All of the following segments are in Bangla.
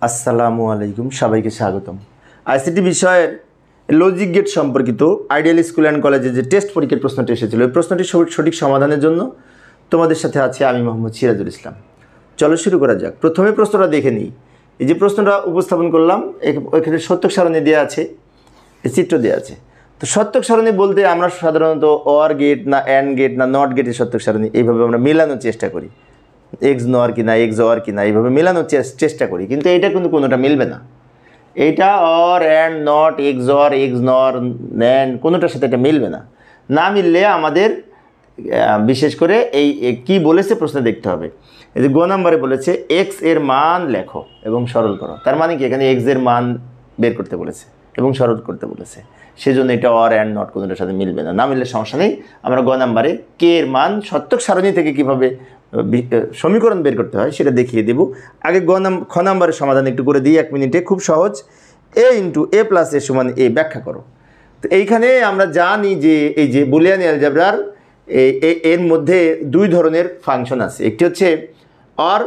আসসালামু আলাইকুম, সবাইকে স্বাগতম। আইসিটি বিষয়ের লজিক গেট সম্পর্কিত আইডিয়াল স্কুল অ্যান্ড কলেজে যে টেস্ট পরীক্ষার প্রশ্নটি এসেছিল, ওই প্রশ্নটি সঠিক সমাধানের জন্য তোমাদের সাথে আছি আমি মোহাম্মদ সিরাজুল ইসলাম। চলো শুরু করা যাক। প্রথমে প্রশ্নটা দেখে নিই। এই যে প্রশ্নটা উপস্থাপন করলাম, এখানে সত্যক সারণী দেওয়া আছে, চিত্র দেওয়া আছে। তো সত্যক সারণী বলতে আমরা সাধারণত অর গেট না অ্যান্ড গেট না নট গেটের সত্যক সারণী এইভাবে আমরা মেলানোর চেষ্টা করি। এক্স নর কিনা এক্স অর কিনা এইভাবে মেলানোর চেষ্টা করি, কিন্তু এইটা কিন্তু কোনোটা মিলবে না। এইটা or and not x or x নর অ্যান্ড কোনোটার সাথে এটা মিলবে না। না মিললে আমাদের বিশেষ করে এই কি বলেছে প্রশ্নে দেখতে হবে। এই যে গ নাম্বারে বলেছে এক্স এর মান লেখো এবং সরল করো। তার মানে কি এখানে এক্স এর মান বের করতে বলেছে এবং সরল করতে বলেছে, সেজন্য এটা অর অ্যান্ড নট কোনোটার সাথে মিলবে না। না মিললে সমস্যা নেই। আমরা গ নাম্বারে কে এর মান সত্যক সারণী থেকে কীভাবে সমীকরণ বের করতে হয় সেটা দেখিয়ে দেব। আগে খ নাম্বারের সমাধান একটু করে দিই 1 মিনিটে, খুব সহজ। এ ইন্টু এ প্লাস এ সমান এ ব্যাখ্যা করো। তো এইখানে আমরা জানি যে এই যে বুলিয়ান অ্যালজেব্রার এর মধ্যে দুই ধরনের ফাংশন আছে। একটি হচ্ছে অর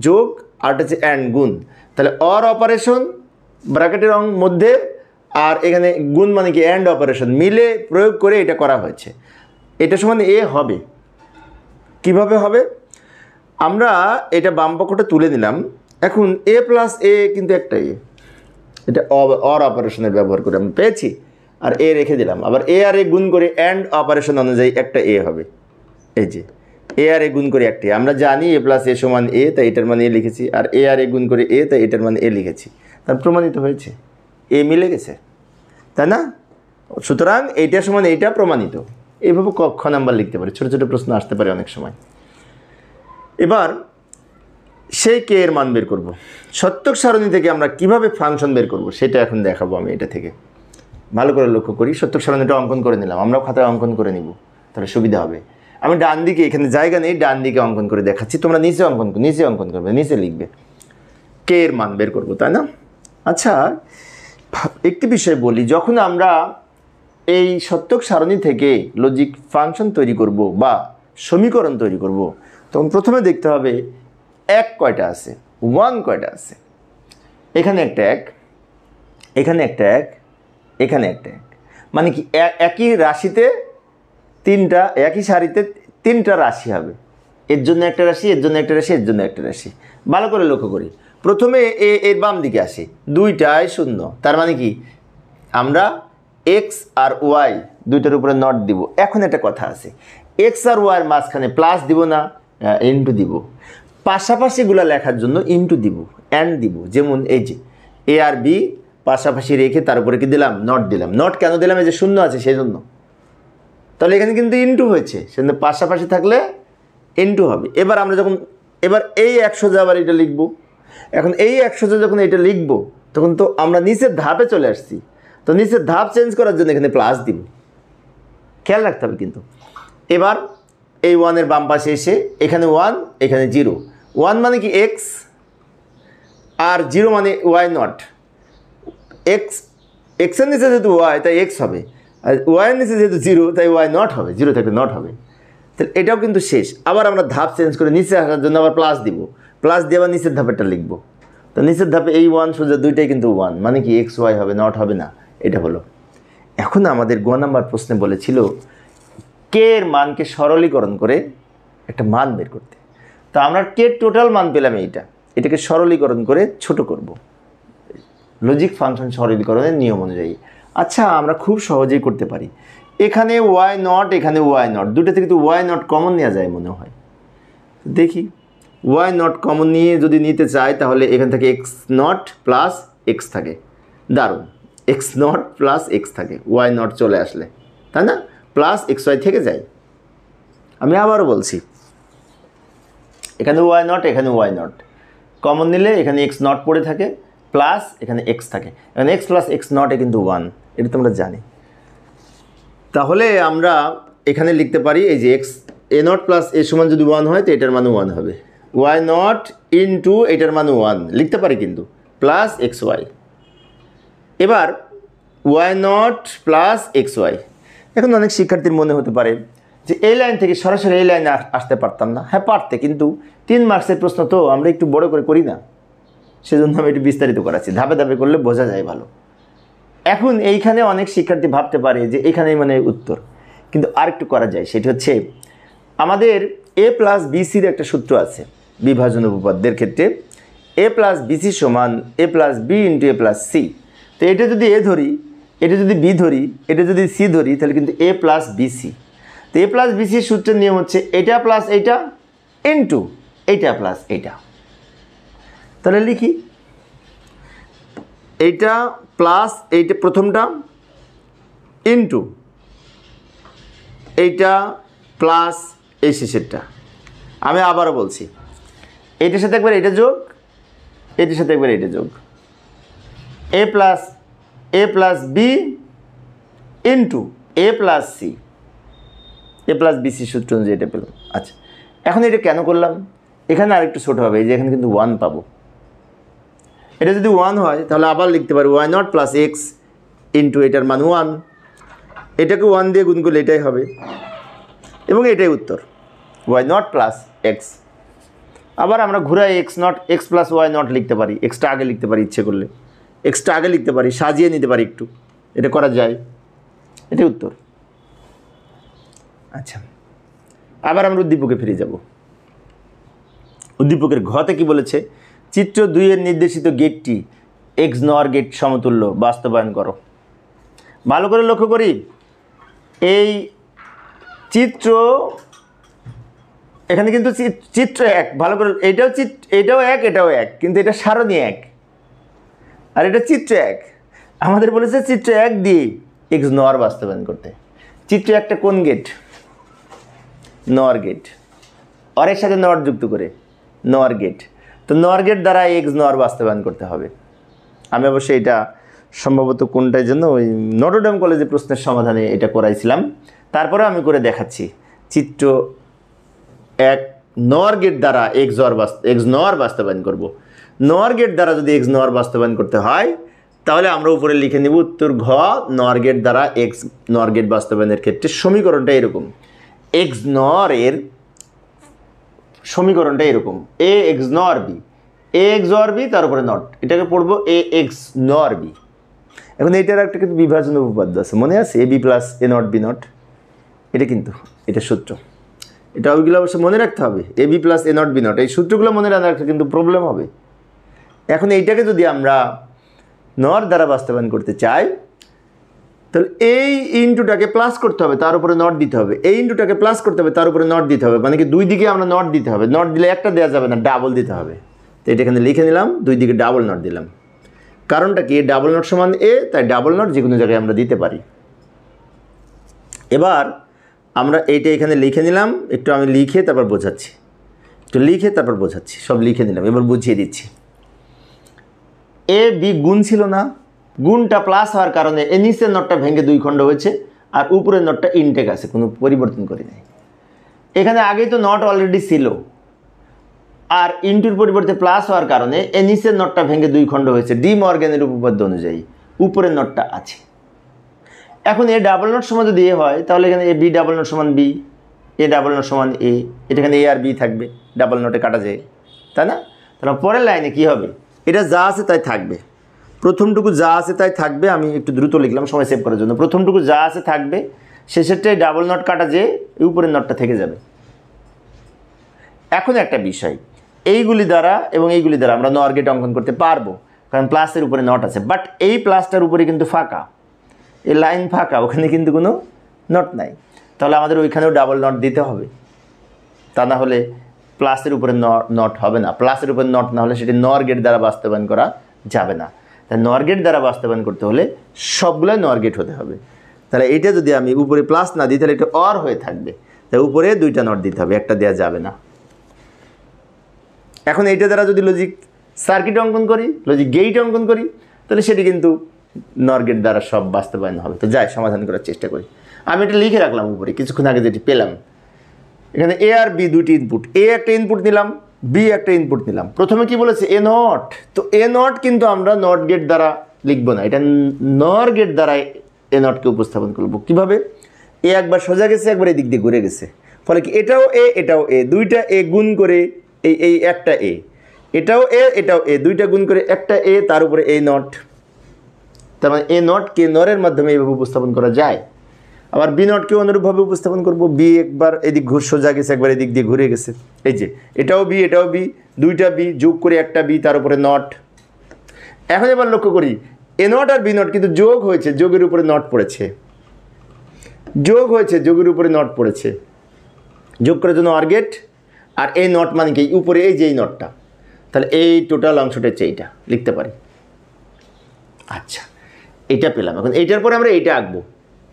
যোগ, আরটা হচ্ছে অ্যান্ড গুণ। তাহলে অর অপারেশন ব্র্যাকেটের মধ্যে আর এখানে গুণ মানে কি অ্যান্ড অপারেশন মিলে প্রয়োগ করে এটা করা হয়েছে। এটা সমান এ হবে। কিভাবে হবে? আমরা এটা বাম পক্ষটা তুলে নিলাম। এখন এ প্লাস এ কিন্তু একটা এটা অর অপারেশনের ব্যবহার করে আমি পেয়েছি, আর এ রেখে দিলাম। আবার এ আর এ গুণ করে অ্যান্ড অপারেশন অনুযায়ী একটা এ হবে। এই যে এ আর এ গুণ করে একটা, আমরা জানি এ প্লাস এ সমান এ, তাই এটার মানে এ লিখেছি। আর এ আর এ গুণ করে এ, তাই এটার মানে এ লিখেছি। তার প্রমাণিত হয়েছে, এ মিলে গেছে, তাই না? সুতরাং এইটা সমান এইটা প্রমাণিত। এইভাবে খ নাম্বার লিখতে পারে। ছোটো ছোটো প্রশ্ন আসতে পারে অনেক সময়। এবার সেই কে এর মান বের করব। সত্যক সারণী থেকে আমরা কিভাবে ফাংশন বের করব সেটা এখন দেখাবো আমি। এটা থেকে ভালো করে লক্ষ্য করি। সত্যক সারণীটা অঙ্কন করে নিলাম, আমরাও খাতায় অঙ্কন করে নিব, তাহলে সুবিধা হবে। আমি ডান দিকে, এখানে জায়গা নেই, ডান দিকে অঙ্কন করে দেখাচ্ছি। তোমরা নিচে অঙ্কন করবে, নিচে লিখবে। কে এর মান বের করব, তাই না? আচ্ছা, একটি বিষয় বলি, যখন আমরা এই সত্যক সারণী থেকে লজিক ফাংশন তৈরি করব বা সমীকরণ তৈরি করব, তখন প্রথমে দেখতে হবে এক কয়টা আছে, ওয়ান কয়টা আছে। এখানে একটা এক, এখানে একটা এক, এখানে একটা এক। মানে কি একই রাশিতে তিনটা, একই সারিতে তিনটা রাশি হবে। এর জন্য একটা রাশি, এর জন্য একটা রাশি, এর জন্য একটা রাশি। ভালো করে লক্ষ্য করি। প্রথমে এর বাম দিকে আসি, দুইটাই শূন্য। তার মানে কি আমরা এক্স আর ওয়াই দুইটার উপরে নট দিব। এখন একটা কথা আছে, এক্স আর ওয়াইয়ের মাঝখানে প্লাস দিব না ইন্টু দিব। পাশাপাশিগুলো লেখার জন্য ইন্টু দিব, অ্যান্ড দিব। যেমন এই যে এ আর বি পাশাপাশি রেখে তার উপরে কি দিলাম, নট দিলাম। নট কেন দিলাম? এই যে শূন্য আছে সেই জন্য। তাহলে এখানে কিন্তু ইন্টু হয়েছে, সেজন্য পাশাপাশি থাকলে ইন্টু হবে। এবার আমরা যখন এই 100 আবার এটা লিখব। এখন এই 100 যখন এটা লিখব, তখন তো আমরা নিচের ধাপে চলে আসছি। তো নিচের ধাপ চেঞ্জ করার জন্য এখানে প্লাস দিব, খেয়াল রাখতে হবে কিন্তু। এবার এই ওয়ানের বাম পাশে এসে এখানে ওয়ান, এখানে জিরো। ওয়ান মানে কি এক্স, আর জিরো মানে ওয়াই নট। এক্সের নিচে যেহেতু ওয়াই, তাই এক্স হবে। আর ওয়াইয়ের নিচে যেহেতু জিরো, তাই ওয়াই নট হবে। জিরো থাকলে নট হবে। তাহলে এটাও কিন্তু শেষ। আবার আমরা ধাপ চেঞ্জ করে নিচে আসার জন্য আবার প্লাস দিব। প্লাস দিয়ে আবার নিচের ধাপেরটা লিখব। তো নিচের ধাপে এই ওয়ান সোজা দুইটাই কিন্তু ওয়ান, মানে কি এক্স ওয়াই হবে, নট হবে না। এটা হলো। এখন আমাদের গ নাম্বার প্রশ্নে বলেছিল কে এর মানকে সরলীকরণ করে একটা মান বের করতে। তো আমরা কে টোটাল মান পেলাম এটাকে সরলীকরণ করে ছোট করব লজিক ফাংশন সরলীকরণের নিয়ম অনুযায়ী। আচ্ছা, আমরা খুব সহজেই করতে পারি। এখানে ওয়াই নট, এখানে ওয়াই নট, দুটো থেকে কিন্তু ওয়াই নট কমন নেওয়া যায় মনে হয়। দেখি, ওয়াই নট কমন নিয়ে যদি নিতে চাই, তাহলে এখান থেকে এক্স নট প্লাস এক্স থাকে। দারুণ, এক্স নট প্লাস এক্স থাকে ওয়াই নট চলে আসলে, তাই না? প্লাস এক্স ওয়াই থেকে যায়। আমি আবারও বলছি, এখানে ওয়াই নট, এখানে ওয়াই নট কমন নিলে এখানে এক্স নট পড়ে থাকে, প্লাস এখানে এক্স থাকে। এখানে এক্স প্লাস এক্স নটে কিন্তু ওয়ান, এটা তোমরা জানি। তাহলে আমরা এখানে লিখতে পারি এই যে এক্স এ নট প্লাস এ সমান যদি ওয়ান হয়, তো এটার মানে ওয়ান হবে। ওয়াই নট ইন্টু এটার মানে ওয়ান লিখতে পারি কিন্তু, প্লাস এক্স ওয়াই। এবার y naught plus x y. এখন অনেক শিক্ষার্থীর মনে হতে পারে যে এই লাইন থেকে সরাসরি এই লাইনে আসতে পারতাম না। হ্যাঁ পারতে, কিন্তু 3 মার্কসের প্রশ্ন তো আমরা একটু বড় করে করি না। সেজন্য আমি একটু বিস্তারিত করাচ্ছি, ধাপে ধাপে করলে বোঝা যায় ভালো। এখন এইখানে অনেক শিক্ষার্থী ভাবতে পারে যে এখানেই মানে উত্তর, কিন্তু আরেকটু করা যায়। সেটি হচ্ছে আমাদের a প্লাস বিসির একটা সূত্র আছে বিভাজন উপপাদ্যের ক্ষেত্রে, a প্লাস বিসি সমান a plus B into a plus সি। তো এটা যদি a ধরি, এটা যদি b ধরি, এটা যদি c ধরি, তাহলে কিন্তু a প্লাস বিসি। তো a প্লাস বিসির সূত্রের নিয়ম হচ্ছে এটা প্লাস এইটা ইন্টু এইটা প্লাস এইটা। তাহলে লিখি এইটা প্লাস এইটা প্রথমটা ইন্টু এইটা প্লাস এই শেষেরটা। আমি আবারও বলছি, এইটার সাথে একবার এটা যোগ, এটার সাথে একবার এটা যোগ, এ প্লাস বি ইন্টু এ প্লাস সি, এ প্লাস বিসি সূত্র অনুযায়ী এটা পেলাম। আচ্ছা, এখন এটা কেন করলাম? এখানে আরেকটু ছোটো হবে, এই যে এখানে কিন্তু 1 পাবো। এটা যদি 1 হয় তাহলে আবার লিখতে পারি y naught plus x into এটার মান 1, এটাকে 1 দিয়ে গুণ করলে এটাই হবে এবং এটাই উত্তর, ওয়াই নট প্লাস এক্স। আবার আমরা ঘুরাই এক্স প্লাস ওয়াই নট লিখতে পারি, এক্সটা আগে লিখতে পারি, ইচ্ছে করলে এক্সটা আগে লিখতে পারি, সাজিয়ে নিতে পারি একটু, এটা করা যায়, এটাই উত্তর। আচ্ছা, আবার আমরা উদ্দীপকে ফিরে যাব। উদ্দীপকের ঘতে কি বলেছে? চিত্র 2-এর নির্দেশিত গেটটি এক্স নর গেট সমতুল্য বাস্তবায়ন করো। ভালো করে লক্ষ্য করি, এই চিত্র এখানে কিন্তু চিত্র এক, ভালো করে এটাও এক, এটাও এক, কিন্তু এটা সারণী এক, আর এটা চিত্র এক। আমাদের বলেছে চিত্র এক দিয়ে এক্স নর বাস্তবায়ন করতে। চিত্র একটা কোন গেট? নর গেট, অরের সাথে নর যুক্ত করে নর গেট। তো নর গেট দ্বারা এক্স নর বাস্তবায়ন করতে হবে। আমি অবশ্যই এটা সম্ভবত কোনটার জন্য ওই নটরডেম কলেজে প্রশ্নের সমাধানে এটা করাইছিলাম, তারপরে আমি করে দেখাচ্ছি। চিত্র এক নর গেট দ্বারা এক্স নর বাস্তবায়ন করব। নর গেট দ্বারা যদি এক্স নর বাস্তবায়ন করতে হয় তাহলে আমরা উপরে লিখে নিব উত্তর ঘ, নর গেট দ্বারা এক্স নর গেট বাস্তবায়নের ক্ষেত্রে সমীকরণটা এরকম। এক্স নর এর সমীকরণটা এরকম, A X nor B, A X or B তার উপরে নট, এটাকে পড়বো এ এক্স নর বি। এখন এইটার একটা কিন্তু বিভাজন উপপাদ্য আছে, মনে আছে? A B plus A not B not, এটা কিন্তু এটা সূত্র, এটা ওইগুলো অবশ্যই মনে রাখতে হবে। A B plus A not B not, এই সূত্রগুলো মনে রাখতে কিন্তু প্রবলেম হবে। এখন এইটাকে যদি আমরা নর দ্বারা বাস্তবায়ন করতে চাই তাহলে এই ইনটুটাকে প্লাস করতে হবে, তার উপরে নট দিতে হবে, এই ইনটুটাকে প্লাস করতে হবে, তার উপরে নট দিতে হবে, মানে কি দুই দিকে আমরা নট দিতে হবে। নট দিলে একটা দেওয়া যাবে না, ডাবল দিতে হবে। তো এটা এখানে লিখে নিলাম, দুই দিকে ডাবল নট দিলাম। কারণটা কি? ডাবল নট সমান এ, তাই ডাবল নট যে কোনো জায়গায় আমরা দিতে পারি। এবার আমরা এইটা এখানে লিখে নিলাম, একটু আমি লিখে তারপর বোঝাচ্ছি, একটু লিখে তারপর বোঝাচ্ছি, সব লিখে নিলাম, এবার বুঝিয়ে দিচ্ছি। এ বি গুণ ছিল না, গুণটা প্লাস হওয়ার কারণে এ নিচের নটটা ভেঙে 2 খণ্ড হয়েছে, আর উপরের নটটা ইনটেক আছে, কোনো পরিবর্তন করি নাই। এখানে আগেই তো নট অলরেডি ছিল, আর ইনটুর পরিবর্তে প্লাস হওয়ার কারণে এ নিচের নটটা ভেঙে 2 খণ্ড হয়েছে। ডি মর্গ্যানের উপপাদ্য অনুযায়ী উপরের নটটা আছে। এখন এ ডাবল নট সমান যদি এ হয় তাহলে এখানে এ বি ডাবল নট সমান বি, এ ডাবল নট সমান এ, এটা এখানে এ আর বি থাকবে, ডাবল নটে কাটা যায়, তাই না? তাহলে পরের লাইনে কি হবে? এটা যা আছে তাই থাকবে, প্রথমটুকু যা আছে তাই থাকবে। আমি একটু দ্রুত লিখলাম সময় সেভ করার জন্য। প্রথমটুকু যা আছে থাকবে, শেষেরটাই ডাবল নট কাটা যেয়ে উপরের নটটা থেকে যাবে। এখন একটা বিষয়, এইগুলি দ্বারা এবং এইগুলি দ্বারা আমরা নর গেট অঙ্কন করতে পারবো, কারণ প্লাসের উপরে নট আছে। বাট এই প্লাসটার উপরে কিন্তু ফাঁকা, এই লাইন ফাঁকা, ওখানে কিন্তু কোনো নট নাই। তাহলে আমাদের ওইখানেও ডাবল নট দিতে হবে, তা না হলে প্লাসের উপরে নট হবে না। প্লাসের উপরে নট না হলে সেটি নর গেট দ্বারা বাস্তবায়ন করা যাবে না। তাই নর গেট দ্বারা বাস্তবায়ন করতে হলে সবগুলোই নর গেট হতে হবে। তাহলে এটা যদি আমি উপরে প্লাস না দিই তাহলে এটা অর হয়ে থাকবে, তাই উপরে 2টা নট দিতে হবে, একটা দেওয়া যাবে না। এখন এইটা দ্বারা যদি লজিক সার্কিট অঙ্কন করি, লজিক গেট অঙ্কন করি, তাহলে সেটি কিন্তু নর গেট দ্বারা সব বাস্তবায়ন হবে। তো যাই সমাধান করার চেষ্টা করি। আমি এটা লিখে রাখলাম উপরে, কিছুক্ষণ আগে যেটি পেলাম। এখানে এ আর বি 2টি ইনপুট, এ একটা ইনপুট নিলাম, বি একটা ইনপুট নিলাম। প্রথমে কি বলেছে? এ নট। তো এ নট কিন্তু আমরা নট গেট দ্বারা লিখবো না, এটা নর গেট দ্বারা এ নটকে উপস্থাপন করবো। কীভাবে? এ একবার সোজা গেছে, একবার এই দিক দিয়ে ঘুরে গেছে, ফলে কি এটাও এ এটাও এ, 2টা এ গুণ করে এই একটা এ, এটাও এ এটাও এ, দুইটা গুণ করে একটা এ, তার উপরে এ নট। তার মানে এ নটকে নরের মাধ্যমে এইভাবে উপস্থাপন করা যায়। আবার বি নটকে অনুরূপভাবে উপস্থাপন করব। বি একবার এদিক সোজা গেছে, একবার এদিক দিয়ে ঘুরে গেছে। এই যে এটাও বি এটাও বি, দুইটা বি যোগ করে একটা বি, তার উপরে নট। এখন এবার লক্ষ্য করি এ নট আর বি নট কিন্তু যোগ হয়েছে, যোগের উপরে নট পড়েছে, যোগ হয়েছে, যোগের উপরে নট পড়েছে, যোগ করার জন্য অর গেট। আর এই নট মানে কি উপরে এই যে এই নটটা, তাহলে এই টোটাল অংশটা হচ্ছে এইটা, লিখতে পারি। আচ্ছা, এটা পেলাম। এখন এইটার পরে আমরা এইটা আঁকবো,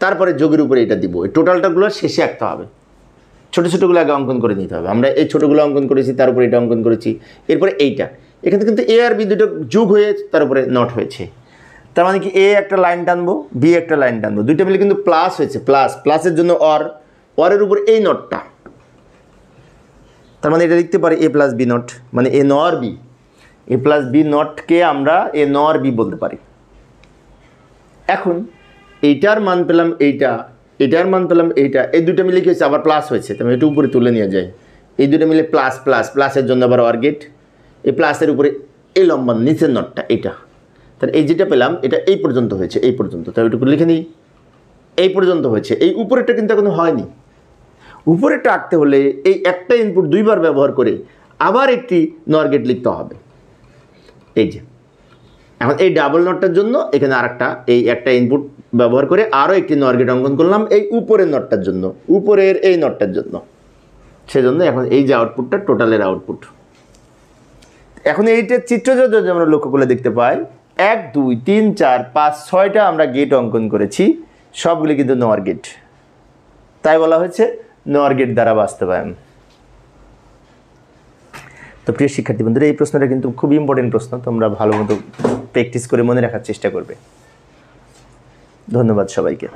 তারপরে যোগের উপরে এটা দিব। এই টোটালটাগুলো শেষে আঁকতে হবে, ছোটো ছোটোগুলো আগে অঙ্কন করে নিতে হবে। আমরা এই ছোটোগুলো অঙ্কন করেছি, তার উপরে এটা অঙ্কন করেছি, এরপরে এইটা। এখানে কিন্তু এ আর বি দুটো যোগ হয়ে তার উপরে নট হয়েছে। তার মানে কি এ একটা লাইন টানবো, বি একটা লাইন টানবো, দুইটা মিলে কিন্তু প্লাস হয়েছে। প্লাস প্লাসের জন্য অর, অরের উপর এই নটটা, তার মানে এটা লিখতে পারি এ প্লাস বি নট, মানে এ নর বি। এ প্লাস বি নটকে আমরা এ নর বি বলতে পারি। এখন এইটার মান পেলাম এইটা, এটার মান পেলাম এইটা, এই দুটো মিলে কি হয়েছে আবার প্লাস হয়েছে, তাহলে এটা উপরে তুলে নিয়ে যায়। এই দুটো মিলে প্লাস প্লাস, প্লাসের জন্য আবার অর গেট। এই প্লাসের উপরে এই লম্বা নিচের নটটা এইটা, তাহলে এই যেটা পেলাম এটা এই পর্যন্ত হয়েছে, এই পর্যন্ত। তাহলে ওইটুকু লিখে নিই, এই পর্যন্ত হয়েছে। এই উপরেরটা কিন্তু এখনো হয়নি। উপরেরটা আঁকতে হলে এই একটা ইনপুট দুইবার ব্যবহার করে আবার একটি নর গেট লিখতে হবে। এই যে এখন এই ডাবল নটটার জন্য এখানে আরেকটা, এই একটা ইনপুট ব্যবহার করে আরও একটি নর গেট অঙ্কন করলাম এই উপরের নটটার জন্য, উপরের এই নটটার জন্য। সেজন্য এখন এই যে আউটপুটটা টোটালের আউটপুট। এখন এইটার চিত্র যদি আমরা লক্ষ্য করে দেখতে পাই, 1 2 3 4 5 6টা আমরা গেট অঙ্কন করেছি, সবগুলি কিন্তু নর গেট। তাই বলা হয়েছে নর গেট দ্বারা বাস্তবায়ন। তো প্রিয় শিক্ষার্থী বন্ধুরা, এই প্রশ্নটা কিন্তু খুব ইম্পর্টেন্ট প্রশ্ন, তোমরা ভালো মতো প্র্যাকটিস করে মনে রাখার চেষ্টা করবে। ধন্যবাদ সবাইকে।